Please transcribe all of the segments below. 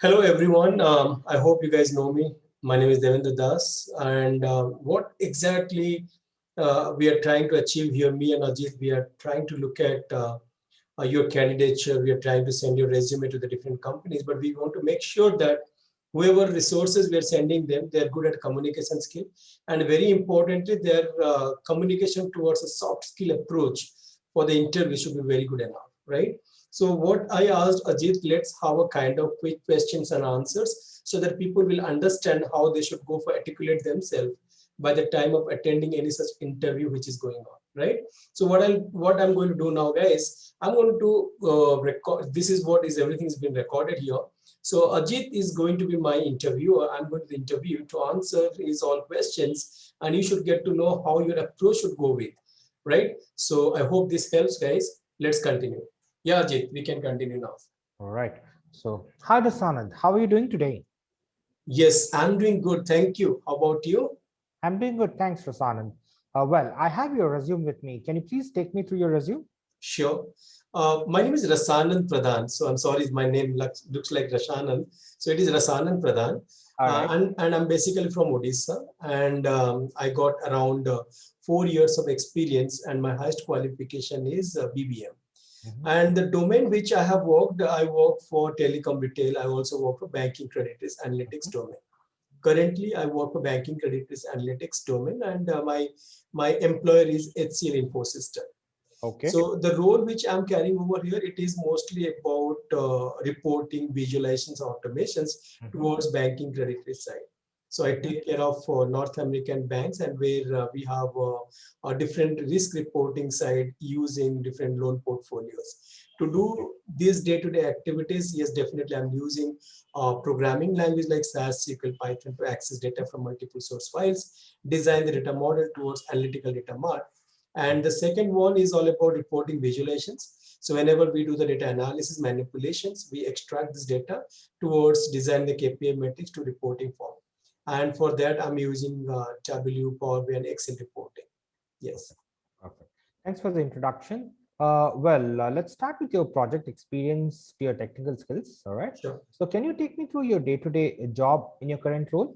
Hello, everyone. I hope you guys know me. My name is Devendra Das. And what exactly we are trying to achieve here, me and Ajit, we are trying to look at your candidature. We are trying to send your resume to the different companies, but we want to make sure that whoever resources we are sending them, they're good at communication skill. And very importantly, their communication towards a soft skill approach for the interview should be very good enough, right? So what I asked Ajit, let's have a kind of quick questions and answers so that people will understand how they should go for articulate themselves by the time of attending any such interview which is going on, right? So what I'm going to do now, guys, I'm going to record. This is what is everything has been recorded here. So Ajit is going to be my interviewer. I'm going to interview to answer his all questions, and you should get to know how your approach should go with, right? So I hope this helps, guys. Let's continue. Yeah, Ajit, we can continue now. All right. So, hi, Dasanand. How are you doing today? Yes, I'm doing good. Thank you. How about you? I'm doing good. Thanks, Rasanand. Well, I have your resume with me. Can you please take me through your resume? Sure. My name is Rasanan Pradhan. So I'm sorry, my name looks like Rashanan. So it is Rasanan Pradhan. All right. And I'm basically from Odisha. And I got around 4 years of experience, and my highest qualification is BBM. Mhm. And the domain which I work for telecom retail. I also work for banking credit risk analytics Mhm. domain. Currently, I work for banking credit risk analytics domain, and my employer is HCL Infosystem. Okay. So the role which I'm carrying over here, it is mostly about reporting, visualizations, automations Mhm. towards banking credit risk side. So I Mhm. take care of North American banks, and where we have a different risk reporting side using different loan portfolios. To Okay. do these day-to-day activities, yes, definitely I'm using programming language like SAS, SQL, Python to access data from multiple source files, design the data model towards analytical data mart, and the second one is all about reporting visualizations. So whenever we do the data analysis manipulations, we extract this data towards design the KPI metrics to reporting form. And for that, I'm using Tableau, Power BI, and Excel reporting. Yes. Okay. Perfect. Thanks for the introduction. Let's start with your project experience to your technical skills. All right. Sure. So, can you take me through your day-to-day job in your current role?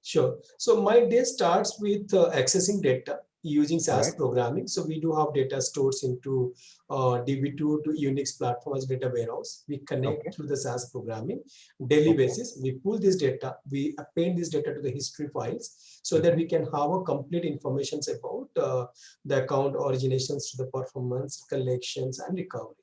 Sure. So my day starts with accessing data using All SAS right. programming. So we do have data stores into DB2 to Unix platform as data warehouse. We Okay. connect through the SAS programming daily Okay. basis. We pull this data, we append this data to the history files so that Mhm. we can have a complete information about the account originations to the performance, collections, and recovery.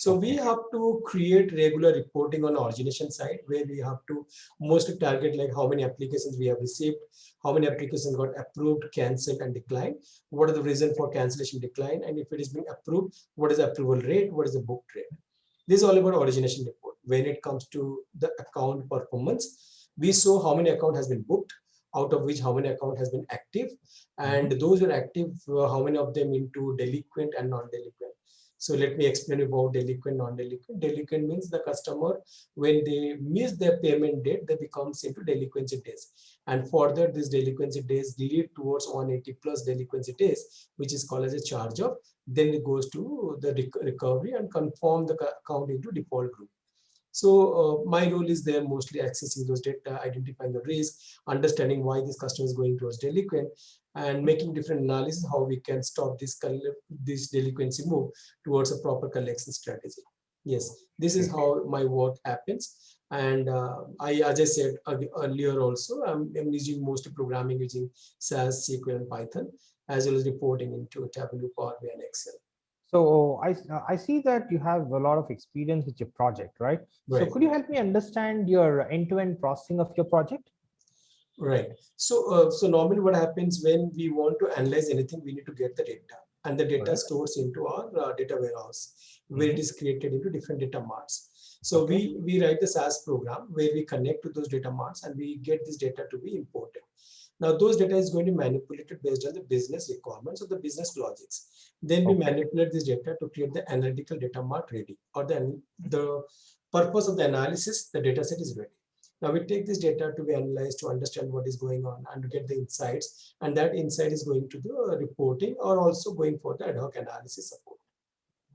So we Okay. have to create regular reporting on origination side where we have to mostly target like how many applications we have received, how many applications got approved, cancelled, and declined. What are the reason for cancellation decline? And if it is being approved, what is the approval rate? What is the book rate? This is all about origination report. When it comes to the account performance, we show how many account has been booked, out of which how many account has been active, Mhm. and those who are active, how many of them into delinquent and non-delinquent. So let me explain about delinquent, non-delinquent. Delinquent means the customer, when they miss their payment date, they becomes into delinquency days. And further, this delinquency days lead towards 180 plus delinquency days, which is called as a charge off. Then it goes to the recovery and confirm the account into default group. So my role is there mostly accessing those data, identifying the risk, understanding why this customer is going towards delinquent, and making different analysis how we can stop this delinquency move towards a proper collection strategy. Yes, this is Okay. how my work happens. And as I said earlier also, I'm using mostly programming using SAS, SQL, and Python, as well as reporting into Tableau, Power BI, and Excel. So I see that you have a lot of experience with your project, right? So Right. could you help me understand your end-to-end processing of your project? Right. So normally what happens when we want to analyze anything, we need to get the data, and the All data right. stores into our data warehouse where it Mhm. is created into different data marts. So Okay. we write the SAS program where we connect to those data marts and we get this data to be imported. Now those data is going to be manipulated based on the business requirements of the business logics. Then we Okay. manipulate this data to create the analytical data mart ready, or the purpose of the analysis, the data set is ready. Now we take this data to be analyzed to understand what is going on and to get the insights, and that insight is going to the reporting or also going for the ad hoc analysis support.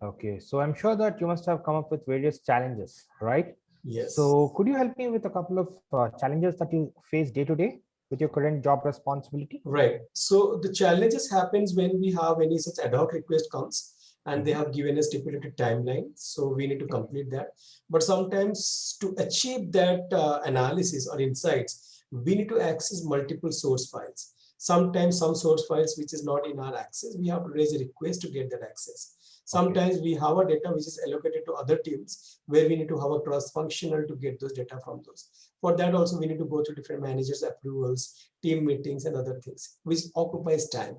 Okay. So I'm sure that you must have come up with various challenges, right? Yes. So could you help me with a couple of challenges that you face day to day with your current job responsibility? Right. So the challenges happens when we have any such ad hoc request comes and they have given a stipulated timeline. So we need to complete that. But sometimes to achieve that analysis or insights, we need to access multiple source files. Sometimes some source files which is not in our access, we have to raise a request to get that access. Sometimes we have a data which is allocated to other teams where we need to have a cross-functional to get those data from those. For that also, we need to go through different managers' approvals, team meetings and other things, which occupies time.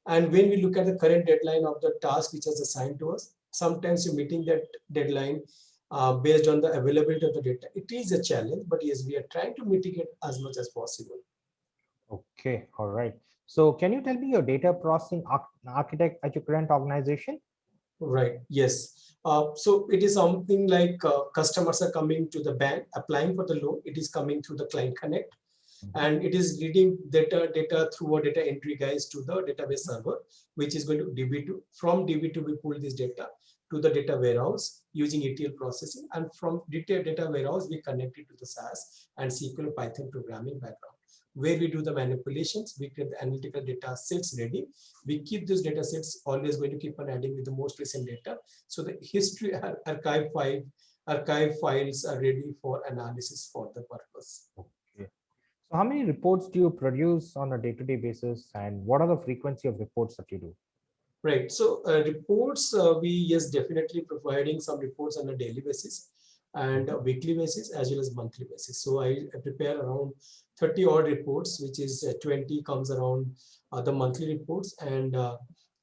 And when we look at the current deadline of the task which is assigned to us, sometimes you're meeting that deadline based on the availability of the data. It is a challenge, but yes, we are trying to mitigate as much as possible. Okay, all right. So can you tell me your data processing architect at your current organization? Right. Yes. So it is something like customers are coming to the bank, applying for the loan. It is coming through the Client Connect, and it is reading data through a data entry guys to the database server, which is going to DB2. From DB2, we pull this data to the data warehouse using ETL processing, and from data warehouse, we connect it to the SAS and SQL Python programming background, where we do the manipulations. We get the analytical data sets ready. We keep those data sets always going to keep on adding with the most recent data. So the history archive files are ready for analysis for the purpose. Okay. So how many reports do you produce on a day-to-day basis, and what are the frequency of reports that you do? Right. So reports, we yes definitely providing some reports on a daily basis and a weekly basis as well as monthly basis. So I prepare around 30 odd reports, which is 20 comes around the monthly reports, and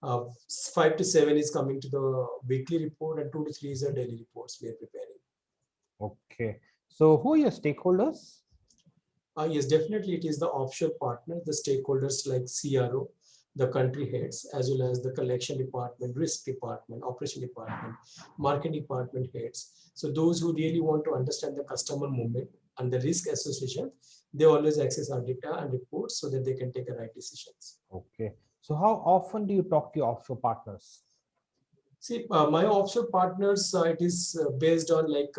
5 to 7 is coming to the weekly report, and 2 to 3 is the daily reports we are preparing. Okay. So who are your stakeholders? Yes, definitely it is the offshore partners, the stakeholders like CRO, the country heads, as well as the collection department, risk department, operation department, marketing department heads. So those who really want to understand the customer movement and the risk association, they always access our data and reports so that they can take the right decisions. Okay. So how often do you talk to your offshore partners? See, my offshore partners, it is based on like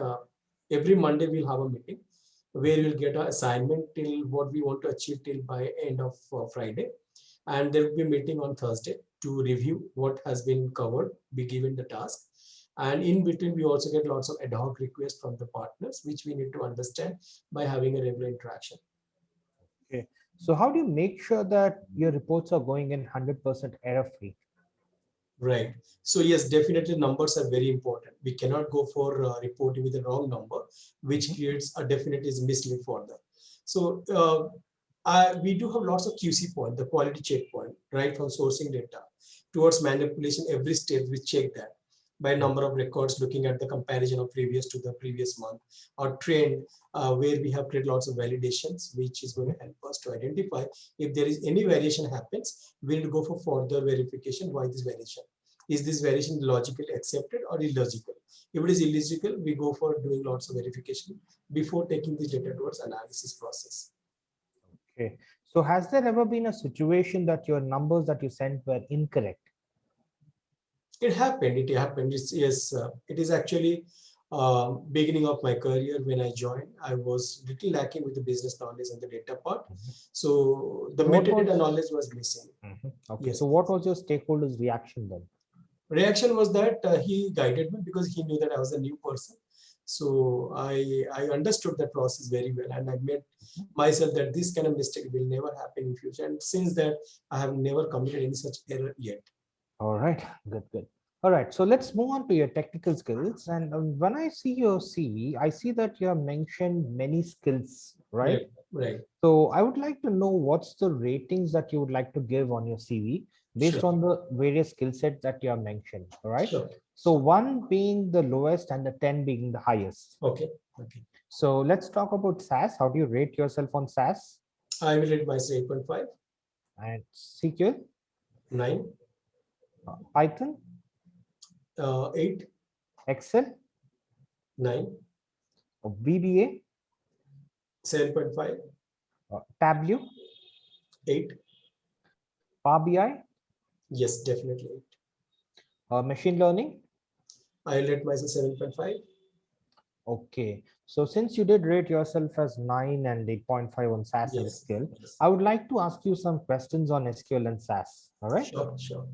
every Monday we'll have a meeting where we'll get an assignment till what we want to achieve till by end of Friday. And there will be a meeting on Thursday to review what has been covered, be given the task. And in between, we also get lots of ad hoc requests from the partners, which we need to understand by having a regular interaction. Okay. So how do you make sure that your reports are going in 100% error-free? Right. So yes, definitely numbers are very important. We cannot go for reporting with the wrong number, which creates a definitely is mislead for them. So we do have lots of QC point, the quality checkpoint, right from sourcing data towards manipulation. Every step we check that by number of records, looking at the comparison of previous to the previous month, or trend, where we have created lots of validations, which is going to help us to identify if there is any variation happens. We'll go for further verification. Why this variation? Is this variation logically accepted or illogical? If it is illogical, we go for doing lots of verification before taking the data towards analysis process. Okay. So has there ever been a situation that your numbers that you sent were incorrect? It happened. It happened. Yes, it is actually beginning of my career when I joined. I was little lacking with the business knowledge and the data part. So the What metadata was knowledge was missing. okay? Yes. So what was your stakeholders' reaction then? Reaction was that he guided me because he knew that I was a new person. So I understood that process very well, and I made myself that this kind of mistake will never happen in future. And since that, I have never committed any such error yet. All right, good, good. All right, so let's move on to your technical skills. And when I see your CV, I see that you have mentioned many skills, right? Right. So I would like to know what's the ratings that you would like to give on your CV based Sure. on the various skill sets that you have mentioned. All right. Sure. So 1 being the lowest and the 10 being the highest. Okay. Okay. So let's talk about SAS. How do you rate yourself on SAS? I will rate myself 8.5, And SQL, 9, Python, 8, Excel, 9, VBA, 7.5, Tableau, 8. Power BI, Yes, definitely 8. machine learning, I will rate myself 7.5, Okay. So since you did rate yourself as 9 and 8.5 on SAS and Yes, skill, yes. I would like to ask you some questions on SQL and SAS. All right. Sure, sure.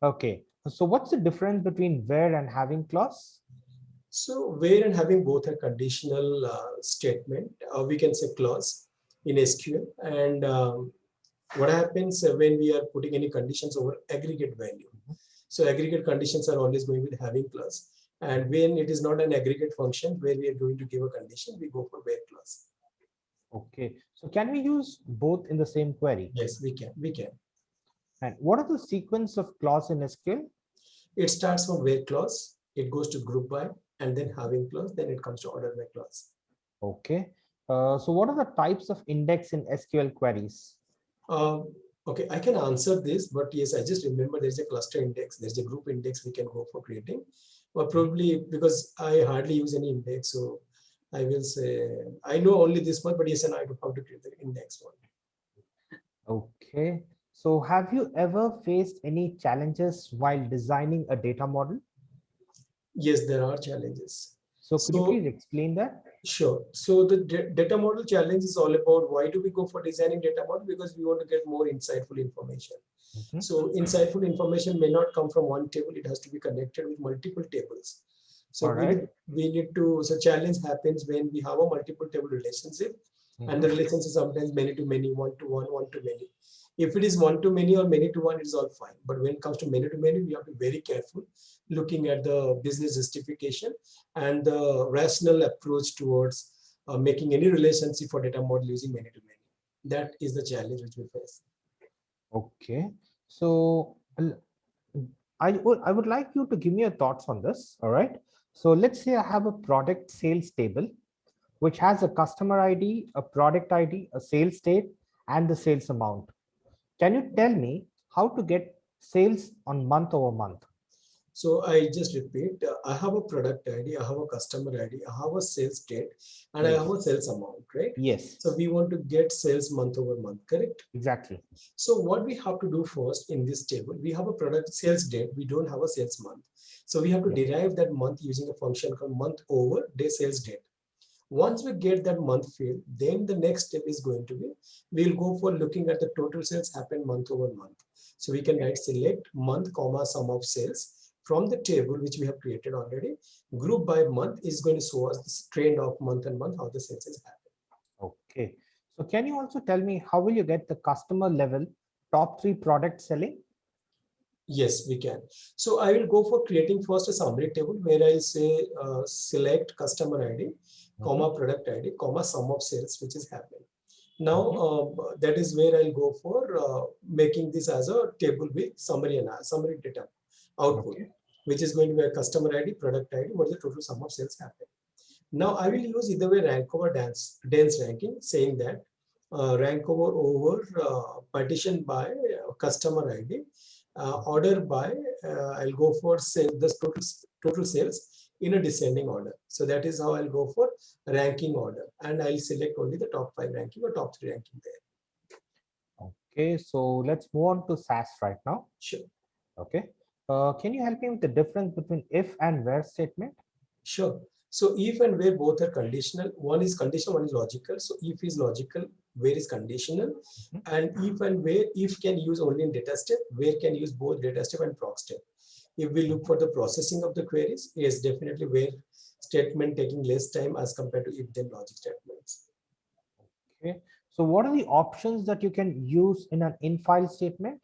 Okay. So what's the difference between where and having clause? So where and having both a conditional statement, we can say clause in SQL. And what happens when we are putting any conditions over aggregate value? So aggregate conditions are always going with having clause. And when it is not an aggregate function where we are going to give a condition, we go for where clause. Okay. So can we use both in the same query? Yes, we can. We can. And what are the sequence of clause in SQL? It starts from where clause, it goes to group by, and then having clause, then it comes to order by clause. Okay. So what are the types of index in SQL queries? Okay, I can answer this, but yes, I just remember there's a cluster index, there's a group index we can go for creating, or probably because I hardly use any index, so I will say I know only this one, but yes, and I know how to create the index one. Okay. So have you ever faced any challenges while designing a data model? Yes, there are challenges. So could you please So explain that? sure. So the data model challenge is all about why do we go for designing data model? Because we want to get more insightful information. Mhm. So insightful information may not come from one table, it has to be connected with multiple tables. So All right. we need to, so challenge happens when we have a multiple table relationship and the Mhm. relationship sometimes many to many, one to one, one to many. If it is one to many or many to one, it is all fine. But when it comes to many, we have to be very careful looking at the business justification and the rational approach towards making any relationship for data model using many to many. That is the challenge which we face. Okay. So I would like you to give me your thoughts on this. All right. So let's say I have a product sales table which has a customer ID, a product ID, a sales date, and the sales amount. Can you tell me how to get sales on month over month? So I just repeat, I have a product ID, I have a customer ID, I have a sales date, and I have Yes. a sales amount, right? Yes, So we want to get sales month over month, correct? exactly. So what we have to do first in this table, we have a product sales date, we don't have a sales month. So we have to Yes. derive that month using a function called month over day sales date. Once we get that month field, then the next step is going to be, we'll go for looking at the total sales happen month over month. So we can Okay. write select month, comma, sum of sales from the table, which we have created already. Group by month is going to show us this trend of month and month, how the sales is happening. Okay. So can you also tell me how will you get the customer level top three product selling? Yes, we can. So I will go for creating first a summary table where I'll say select customer ID, Mhm. comma product ID, comma sum of sales, which is happening. Now, Mhm. that is where I'll go for making this as a table with summary and summary data output, Okay. which is going to be a customer ID, product ID, what is the total sum of sales happening. Now, I will use either way rank over dense ranking, saying that rank over partition by customer ID, order by, I'll go for sales, the total sales in a descending order. So that is how I'll go for ranking order, and I'll select only the top 5 ranking or top 3 ranking there. Okay. So let's move on to SAS right now. Sure. Okay. Can you help me with the difference between if and where statement? Sure. So if and where both are conditional, one is conditional, one is logical. So if is logical, where is conditional, Mhm. and if and where, if can use only in data step, where can use both data step and proc step. If we look for the processing of the queries, yes, definitely where statement taking less time as compared to if then logic statements. Okay. So what are the options that you can use in an in-file statement?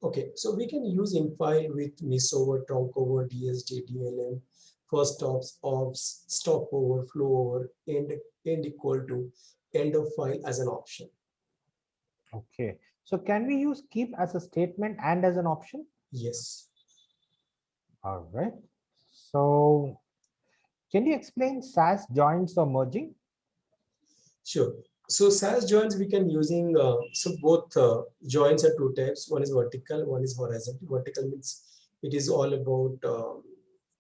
Okay, so we can use in file with miss over, trunk over, DSD, DLM, first stops, ops, stop over, flow over, end equal to end of file as an option. Okay. So can we use keep as a statement and as an option? Yes, All right. So can you explain SAS joins or merging? sure. So SAS joins we can using, so both joins are two types. One is vertical, one is horizontal. Vertical means it is all about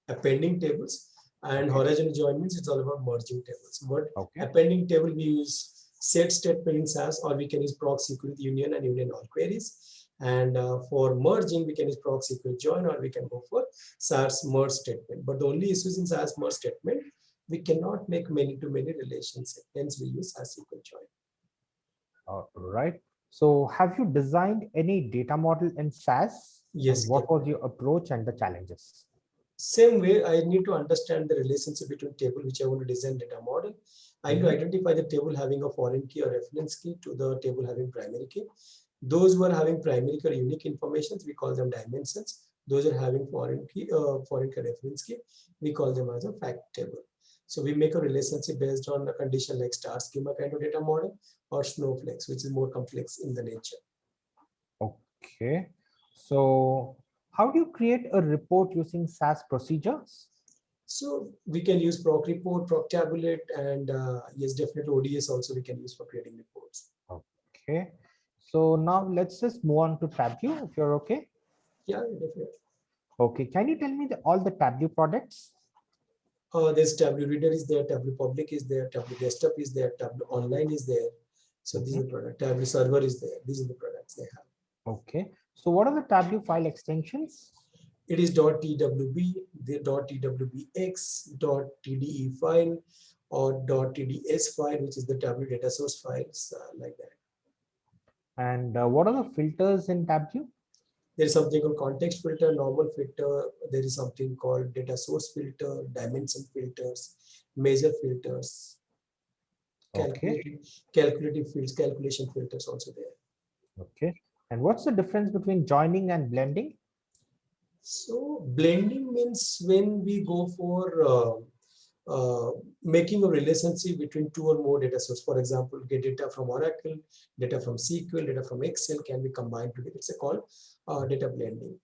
appending tables, and Okay. horizontal join means it's all about merging tables. But Okay. appending table we use set statement in SAS, or we can use proc SQL union and union all queries. And for merging, we can use proc SQL join, or we can go for SAS merge statement. But the only issue is in SAS merge statement, We cannot make many-to-many relations. Hence, we use SQL join. All right. So have you designed any data model in SAS? Yes, And what was your approach and the challenges? same way, I need to understand the relationship between table which I want to design data model. I need to identify the table having a foreign key or reference key to the table having primary key. Those who are having primary key or unique informations, we call them dimensions. Those are having foreign key reference key, we call them as a fact table. So we make a relationship based on a condition like star schema kind of data model or snowflakes, which is more complex in the nature. Okay. So how do you create a report using SAS procedures? So we can use proc report, proc tabulate, and yes, definitely ODS also we can use for creating reports. Okay. So now let's just move on to Tableau if you're okay. Yeah, definitely. Okay. Can you tell me all the Tableau products? There's Tableau Reader is there, Tableau Public is there, Tableau Desktop is there, Tableau Online is there. So these are the product. Tableau Server is there. These are the products they have. Okay. So what are the Tableau file extensions? It is .twb, the .twbx, .tde file, or .tds file, which is the Tableau data source files like that. And what are the filters in Tableau? There is something called context filter, normal filter. There is something called data source filter, dimension filters, measure filters, Okay. calculative fields, calculation filters also there. Okay. And what's the difference between joining and blending? So blending means when we go for making a relationship between two or more data sources. For example, get data from Oracle, data from SQL, data from Excel can be combined together. It's called data blending.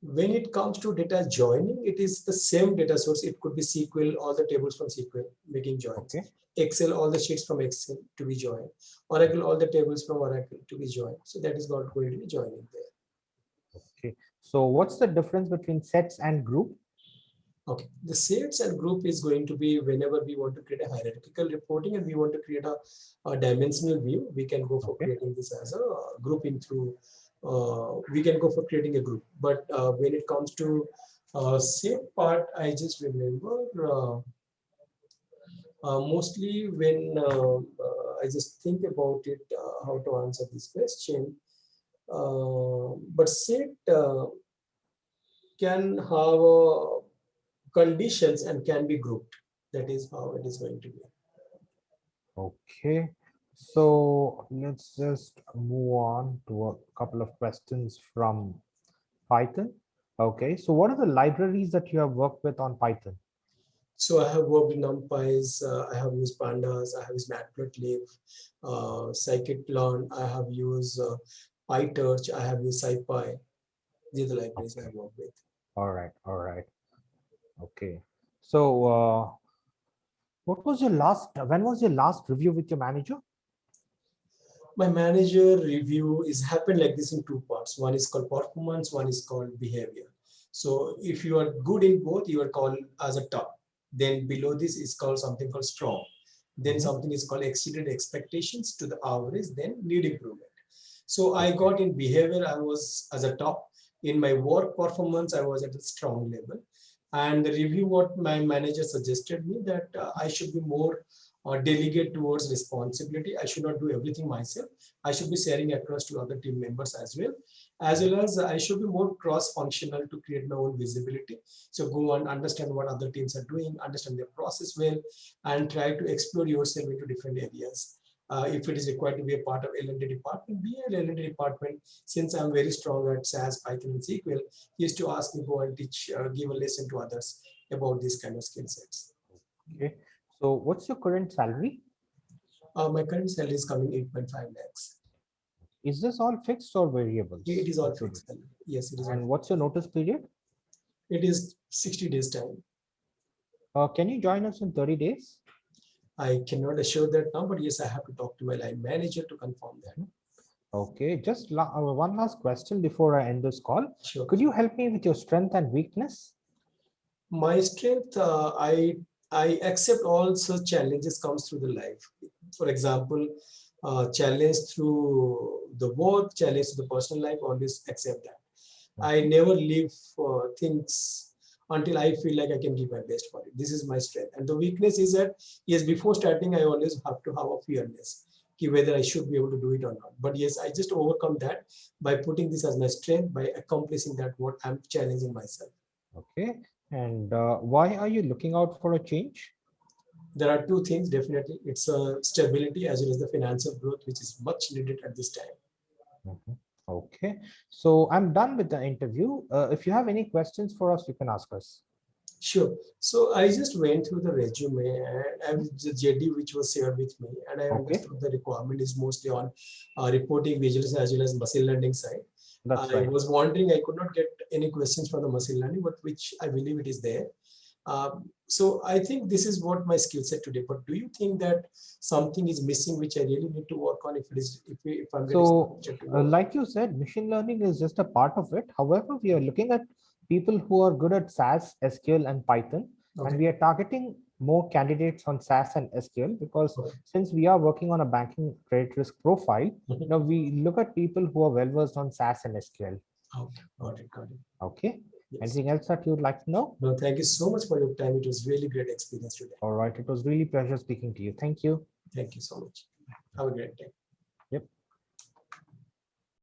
When it comes to data joining, it is the same data source. It could be SQL, all the tables from SQL, making joins. Okay. Excel, all the sheets from Excel to be joined. Oracle, all the tables from Oracle to be joined. So that is not going to be joining there. Okay. So what's the difference between sets and group? Okay, the sets and group is going to be whenever we want to create a hierarchical reporting and we want to create a dimensional view, we can go for creating this as a grouping through, we can go for creating a group. But when it comes to set part, I just remember mostly when I just think about it, how to answer this question. But set can have conditions and can be grouped. That is how it is going to be. Okay. So let's just move on to a couple of questions from Python. Okay. So what are the libraries that you have worked with on Python? So I have worked in NumPys, I have used Pandas, I have used Matplotlib, Scikit-learn, I have used PyTorch, I have used SciPy. These are the libraries I have worked with. All right. All right. Okay. So what was your when was your last review with your manager? My manager review is happened like this in two parts. One is called performance, one is called behavior. So if you are good in both, you are called as a top. Then below this is called something called strong. Then something is called exceeded expectations to the average, then need improvement. So I got in behavior, I was as a top. In my work performance, I was at a strong level. And the review, what my manager suggested me that I should be more delegate towards responsibility. I should not do everything myself. I should be sharing across to other team members as well as I should be more cross-functional to create my own visibility. So go and understand what other teams are doing, understand their process well, and try to explore yourself into different areas. If it is required to be a part of L&D department, be an L&D department. Since I'm very strong at SAS, Python, and SQL, he used to ask me go and teach, give a lesson to others about these kind of skill sets. Okay. So what's your current salary? My current salary is coming 8.5 lakhs. Is this all fixed or variables? It is all fixed. Yes, it is. And what's your notice period? It is 60 days time. Can you join us in 30 days? I cannot assure that now, but yes, I have to talk to my line manager to confirm that. Okay, just one last question before I end this call. Sure. Could you help me with your strength and weakness? My strength, I accept all such challenges comes through the life. For example, challenge through the work, challenge to the personal life, always accept that. I never leave things until I feel like I can give my best for it. This is my strength. And the weakness is that, yes, before starting, I always have to have a fearness, whether I should be able to do it or not. But yes, I just overcome that by putting this as my strength, by accomplishing that what I'm challenging myself. Okay. And why are you looking out for a change? There are two things, definitely. It's stability as well as the financial growth, which is much needed at this time. Mhm. Okay. So I'm done with the interview. If you have any questions for us, you can ask us. Sure. So I just went through the resume and the JD which was shared with me, and I Okay. understood the requirement is mostly on reporting, visuals, as well as machine learning side. That's I right. was wondering, I could not get any questions for the machine learning, but which I believe it is there. So I think this is what my skill set today. But do you think that something is missing which I really need to work on if it is if I'm getting So, selected to work? like you said, machine learning is just a part of it. However, we are looking at people who are good at SAS, SQL, and Python, and Okay. we are targeting more candidates on SAS and SQL because Okay. since we are working on a banking credit risk profile, we look at people who are well versed on SAS and SQL. Okay. Got it. Got it. Okay. Yes. Anything else that you'd like to know? No, thank you so much for your time. It was really great experience today. All right. It was really pleasure speaking to you. Thank you. Thank you so much. Have a great day.